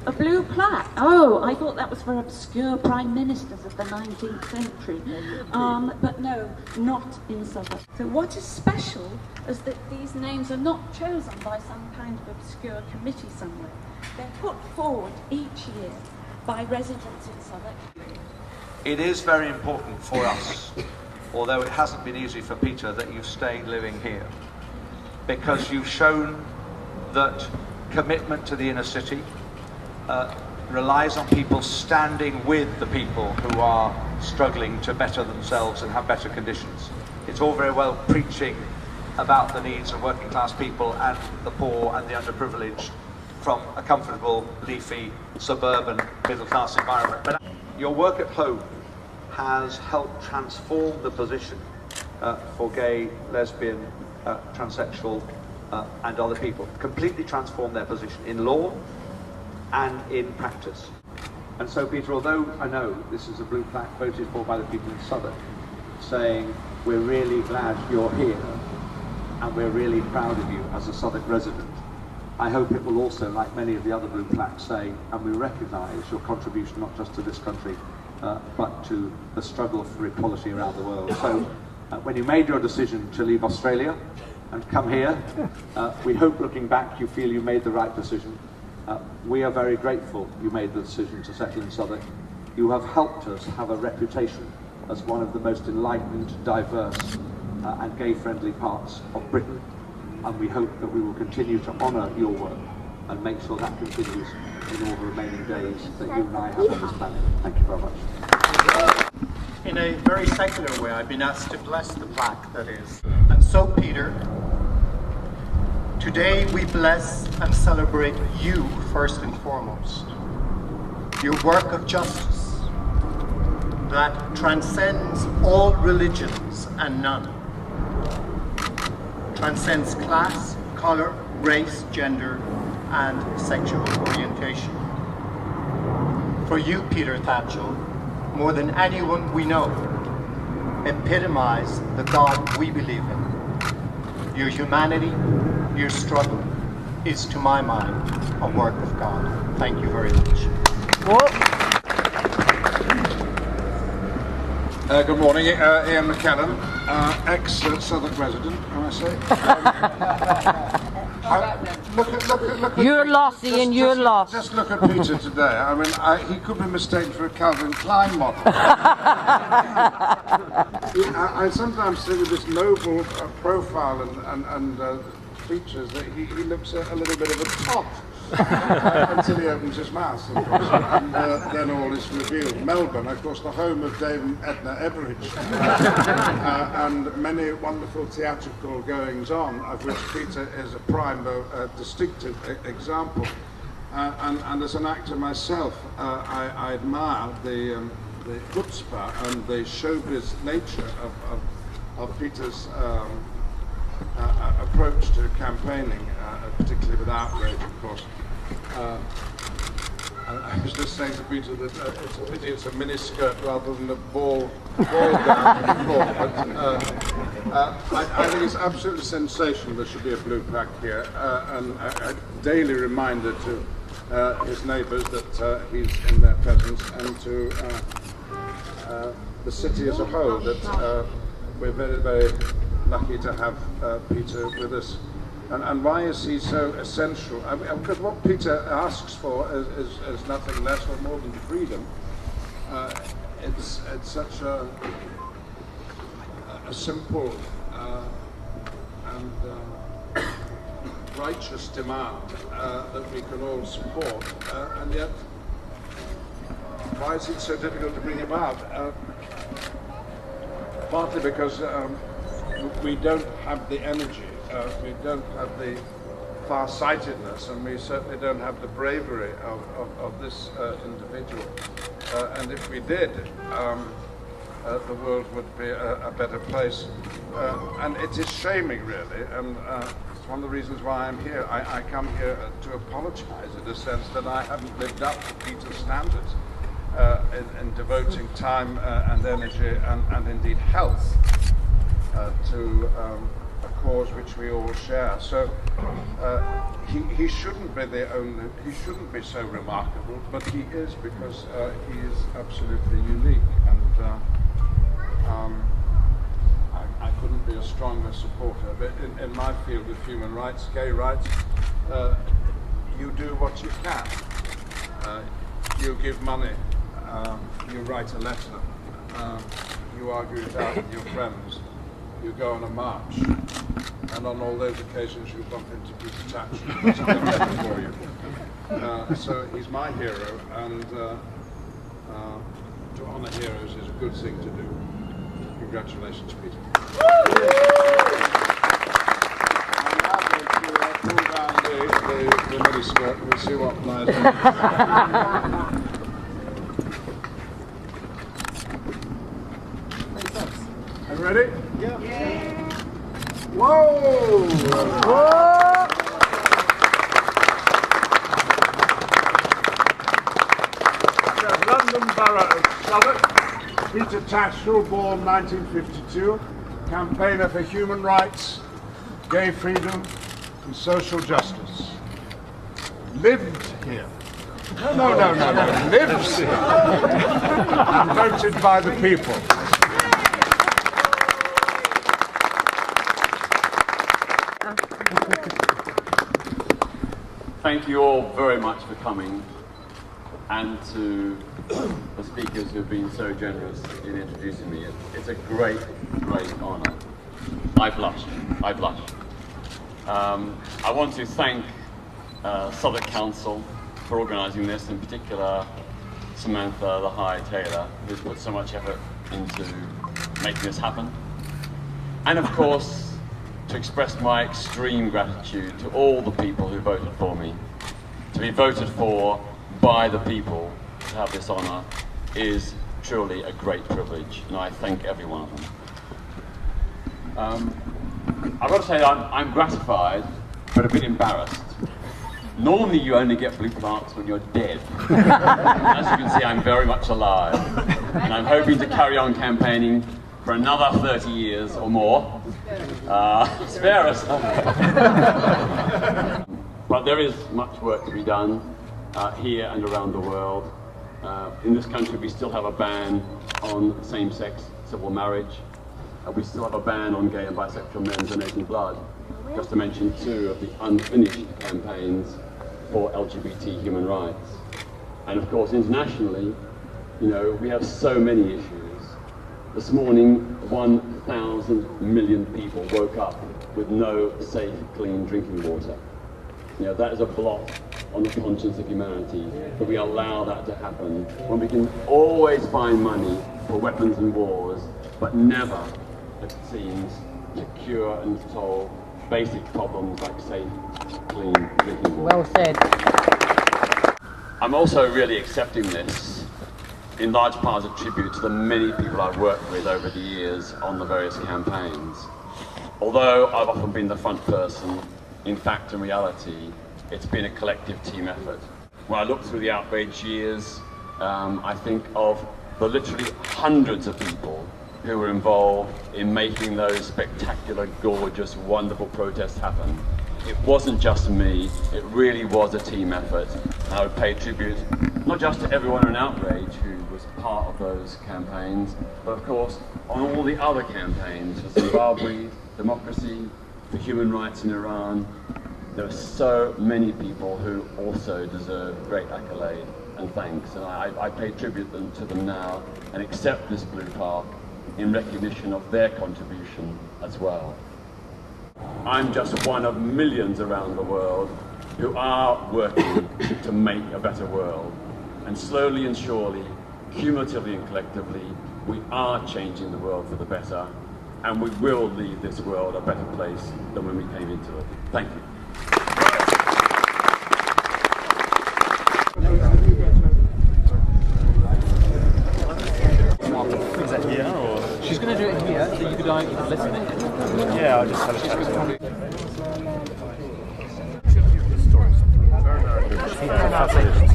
A blue plaque. Oh, I thought that was for obscure prime ministers of the 19th century. But no, not in Southwark. So what is special is that these names are not chosen by some kind of obscure committee somewhere. They're put forward each year by residents in Southwark. It is very important for us, although it hasn't been easy for Peter, that you've stayed living here, because you've shown that commitment to the inner city relies on people standing with the people who are struggling to better themselves and have better conditions. It's all very well preaching about the needs of working class people and the poor and the underprivileged from a comfortable, leafy, suburban, middle class environment. But your work at home has helped transform the position for gay, lesbian, transsexual and other people, completely transform their position in law and in practice. And so, Peter, although I know this is a blue plaque voted for by the people in Southwark, saying we're really glad you're here and we're really proud of you as a Southwark resident, I hope it will also, like many of the other blue plaques, say, and we recognise your contribution not just to this country, but to the struggle for equality around the world. So, when you made your decision to leave Australia and come here, we hope, looking back, you feel you made the right decision. We are very grateful you made the decision to settle in Southwark. You have helped us have a reputation as one of the most enlightened, diverse and gay-friendly parts of Britain, and we hope that we will continue to honour your work and make sure that continues in all the remaining days that you and I have on this planet. Thank you very much. In a very secular way, I've been asked to bless the plaque, that is. And so, Peter, today we bless and celebrate you first and foremost. Your work of justice that transcends all religions and none. Transcends class, colour, race, gender, and sexual orientation. For you, Peter Tatchell, more than anyone we know, epitomise the God we believe in. Your humanity, your struggle, is to my mind a work of God. Thank you very much. Good morning, Ian McKellen, ex-Southwark resident, can I say? You're lost, Ian, you're lost. Just look at Peter today. I mean, he could be mistaken for a Calvin Klein model. I sometimes think of this noble profile and features that he looks a little bit of a tot. Until he opens his mouth, of course, and then all is revealed. Melbourne, of course, the home of Dame Edna Everage, and many wonderful theatrical goings-on, of which Peter is a prime, distinctive example. And as an actor myself, I admire the chutzpah and the showbiz nature of Peter's approach to campaigning, particularly with outrage, of course. I was just saying to Peter that it's a pity it's a miniskirt rather than a ball gown before. But I think it's absolutely sensational there should be a blue plaque here, and a daily reminder to his neighbours that he's in their presence, and to the city as a whole, that we're very, very lucky to have Peter with us. And why is he so essential? I mean, because what Peter asks for is nothing less or more than freedom. It's such a simple and righteous demand that we can all support. And yet, why is it so difficult to bring about? Partly because we don't have the energy. We don't have the far-sightedness, and we certainly don't have the bravery of this individual. And if we did, the world would be a better place. And it is shaming, really, and it's one of the reasons why I'm here. I come here to apologise in a sense that I haven't lived up to Peter's standards in devoting time and energy and indeed health to a cause which we all share. So he shouldn't be the only. He shouldn't be so remarkable, but he is, because he is absolutely unique. And I couldn't be a stronger supporter. But in my field of human rights, gay rights, you do what you can. You give money. You write a letter. You argue it out with your friends. You go on a march. And on all those occasions you bump into Peter Tatchell. That's a good letter for you. So he's my hero, and to honour heroes is a good thing to do. Congratulations, Peter. I'm now going to pull down the miniskirt, and we'll see what lies on. Are you ready? Yeah. Whoa! London Borough of Southwark, Peter Tatchell, born 1952, campaigner for human rights, gay freedom and social justice. Lived here. No, lives here. And voted by the people. Thank you all very much for coming, and to the speakers who've been so generous in introducing me. It's a great, great honour. I blush. I want to thank Southwark Council for organising this, in particular Samantha the High Taylor, who's put so much effort into making this happen. And of course, to express my extreme gratitude to all the people who voted for me. To be voted for by the people, to have this honour, is truly a great privilege, and I thank every one of them. I've got to say I'm gratified, but a bit embarrassed. Normally you only get blue plaques when you're dead. As you can see, I'm very much alive, and I'm hoping to carry on campaigning for another 30 years or more. Spare us. But there is much work to be done here and around the world. In this country we still have a ban on same-sex civil marriage. We still have a ban on gay and bisexual men donating blood, just to mention two of the unfinished campaigns for LGBT human rights. And of course internationally, you know, we have so many issues. This morning, 1,000 million people woke up with no safe, clean drinking water. You know, that is a blot on the conscience of humanity, that we allow that to happen when we can always find money for weapons and wars, but never, it seems, to cure and solve basic problems like safe, clean drinking water. Well said. I'm also really accepting this in large part as a tribute to the many people I've worked with over the years on the various campaigns. Although I've often been the front person, in fact and reality, it's been a collective team effort. When I look through the outrage years, I think of the literally hundreds of people who were involved in making those spectacular, gorgeous, wonderful protests happen. It wasn't just me, it really was a team effort. And I would pay tribute not just to everyone in outrage who was part of those campaigns, but of course on all the other campaigns for Zimbabwe, democracy, for human rights in Iran. There are so many people who also deserve great accolade and thanks, and I pay tribute to them now and accept this blue plaque in recognition of their contribution as well. I'm just one of millions around the world who are working to make a better world. And slowly and surely, cumulatively and collectively, we are changing the world for the better, and we will leave this world a better place than when we came into it. Thank you. Is that here, or? She's going to do it here, so you could listen it. Yeah, I'll just have a chat with her. Very narrative.